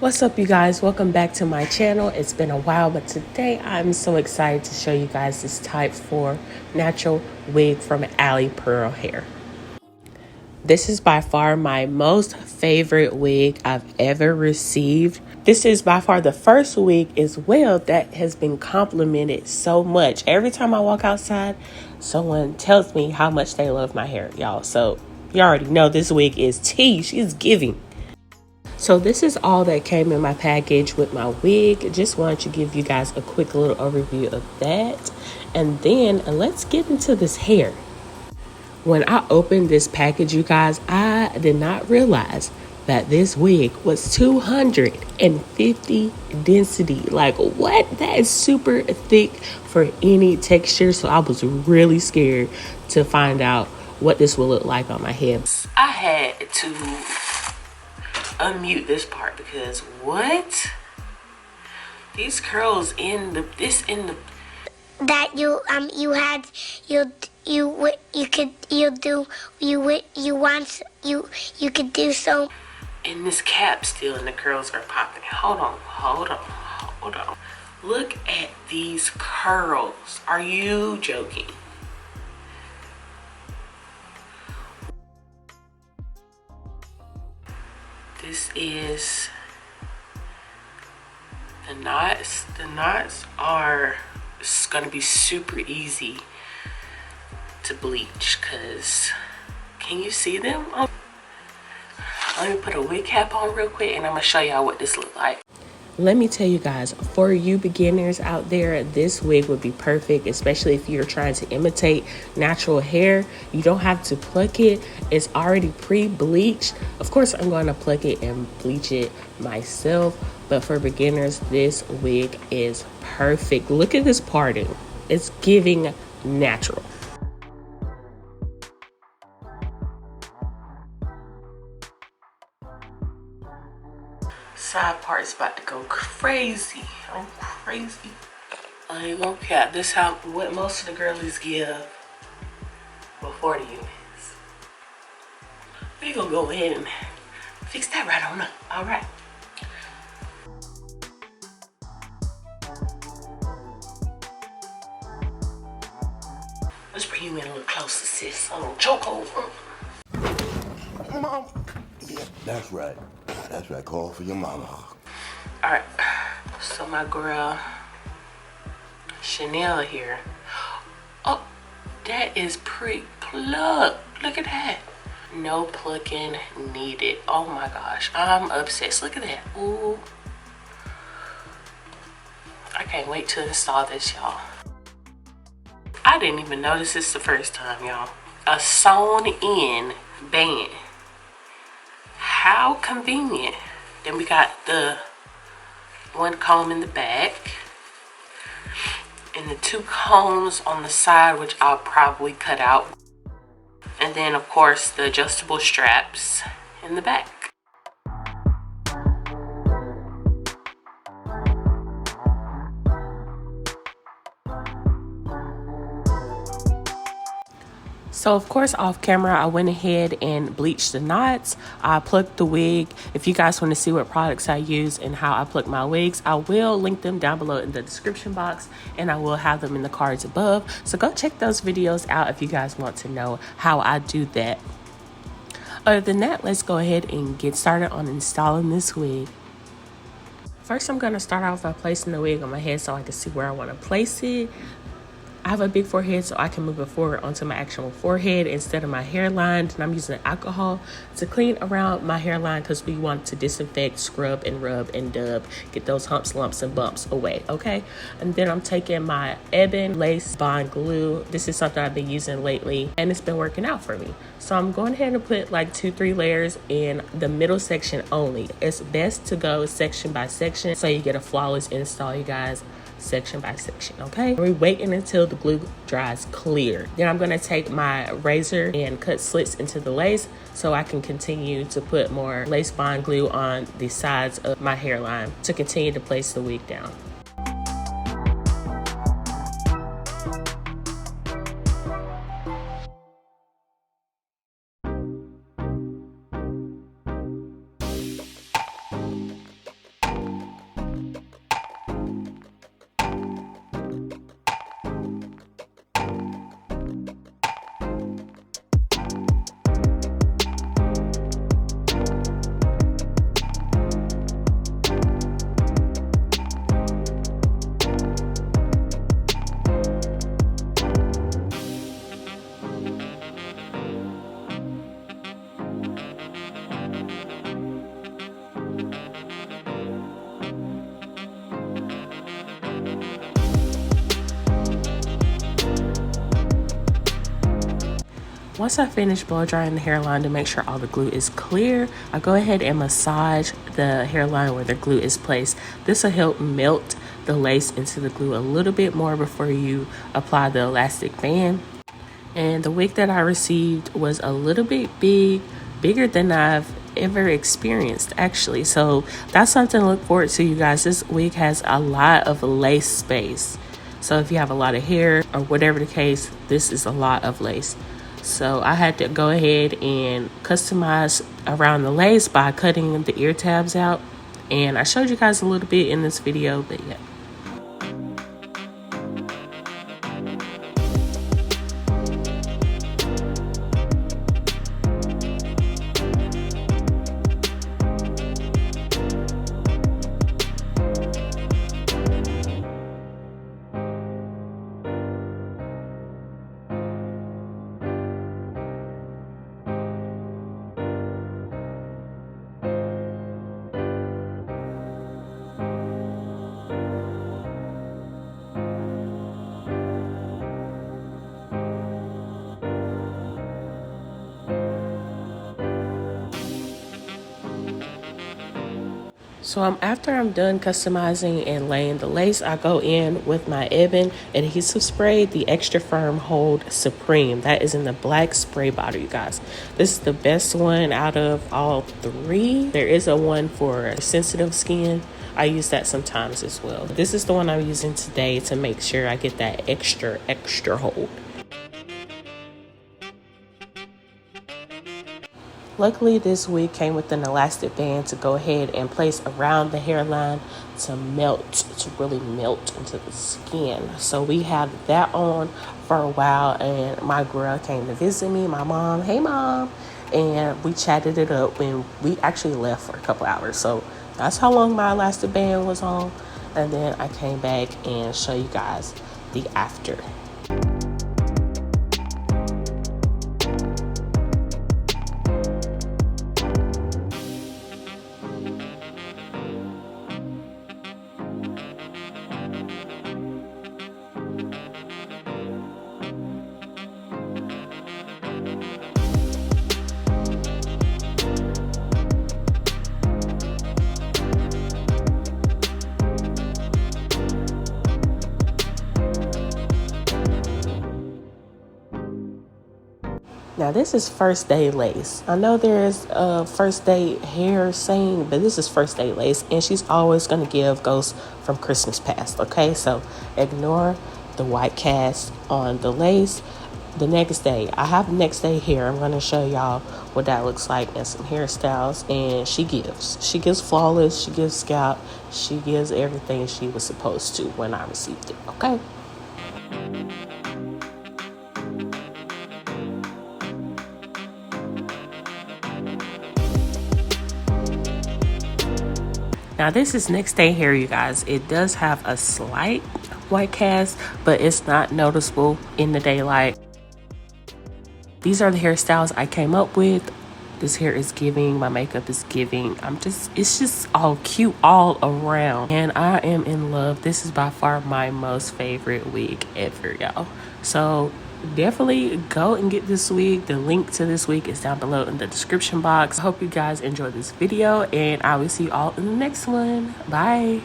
What's up, you guys? Welcome back to my channel. It's been a while, but today I'm so excited to show you guys this type 4 natural wig from AliPearl hair. This is by far my most favorite wig I've ever received. This is by far the first wig as well that has been complimented so much. Every time I walk outside, someone tells me how much they love my hair, y'all. So you already know this wig is tea. She's giving. So this is all that came in my package with my wig. Just wanted to give you guys a quick little overview of that. And then let's get into this hair. When I opened this package, you guys, I did not realize that this wig was 250 density. Like, what? That is super thick for any texture. So I was really scared to find out what this will look like on my head. I had to unmute this part because what? These curls in the that you could do so. And this cap still and the curls are popping. Hold on. Look at these curls. Are you joking? This is the knots. The knots are gonna be super easy to bleach because can you see them? Let me put a wig cap on real quick and I'm gonna show y'all what this looks like. Let me tell you guys, for you beginners out there, this wig would be perfect, especially if you're trying to imitate natural hair. You don't have to pluck it. It's already pre-bleached. Of course, I'm going to pluck it and bleach it myself. But for beginners, this wig is perfect. Look at this parting. It's giving natural. Side part is about to go crazy. I'm crazy. I ain't gonna cap. This how what most of the girlies give before the units. We gonna go ahead and fix that right on up. All right. Let's bring you in a little closer, sis. A little chokehold. Mom. Yeah, that's right. That's right. Call for your mama. All right. So my girl Chanel here. Oh, that is pre-plucked. Look at that. No plucking needed. Oh my gosh, I'm obsessed. Look at that. Ooh. I can't wait to install this, y'all. I didn't even notice this the first time, y'all. A sewn in band. How convenient. Then we got the one comb in the back and the 2 combs on the side, which I'll probably cut out. And then of course the adjustable straps in the back. So of course off camera I went ahead and bleached the knots. I plucked the wig. If you guys want to see what products I use and how I pluck my wigs, I will link them down below in the description box and I will have them in the cards above. So go check those videos out if you guys want to know how I do that. Other than that, let's go ahead and get started on installing this wig. First I'm going to start off by placing the wig on my head so I can see where I want to place it. I have a big forehead, so I can move it forward onto my actual forehead instead of my hairline. And I'm using alcohol to clean around my hairline because we want to disinfect, scrub, and rub and dub, get those humps, lumps, and bumps away, okay? And then I'm taking my Ebin Lace Bond Glue. This is something I've been using lately, and it's been working out for me. So I'm going ahead and put like 2-3 layers in the middle section only. It's best to go section by section so you get a flawless install, you guys. Section by section, okay? We're waiting until the glue dries clear. Then I'm gonna take my razor and cut slits into the lace so I can continue to put more lace bond glue on the sides of my hairline to continue to place the wig down. Once I finish blow drying the hairline to make sure all the glue is clear, I go ahead and massage the hairline where the glue is placed. This will help melt the lace into the glue a little bit more before you apply the elastic band. And the wig that I received was a little bit bigger than I've ever experienced, actually. So that's something to look forward to, you guys. This wig has a lot of lace space. So if you have a lot of hair or whatever the case, this is a lot of lace. So I had to go ahead and customize around the lace by cutting the ear tabs out. And I showed you guys a little bit in this video, but yeah. So after I'm done customizing and laying the lace, I go in with my Ebin adhesive spray, the Extra Firm Hold Supreme. That is in the black spray bottle, you guys. This is the best one out of all three. There is a one for sensitive skin. I use that sometimes as well. This is the one I'm using today to make sure I get that extra hold. Luckily, this wig came with an elastic band to go ahead and place around the hairline to really melt into the skin. So we have that on for a while, and my girl came to visit me, my mom. Hey, Mom. And we chatted it up, and we actually left for a couple hours. So that's how long my elastic band was on. And then I came back and show you guys the after. Now this is first day lace. I know there's a first day hair saying, but this is first day lace, and she's always gonna give ghosts from Christmas past, okay? So ignore the white cast on the lace. The next day, I have next day hair. I'm gonna show y'all what that looks like and some hairstyles, and she gives flawless, she gives scalp, she gives everything she was supposed to when I received it, okay? Now this is next day hair, you guys. It does have a slight white cast, but it's not noticeable in the daylight. These are the hairstyles I came up with. This hair is giving, my makeup is giving. It's just all cute all around. And I am in love. This is by far my most favorite wig ever, y'all. So definitely go and get this wig. The link to this wig is down below in the description box. I hope you guys enjoyed this video, and I will see you all in the next one. Bye.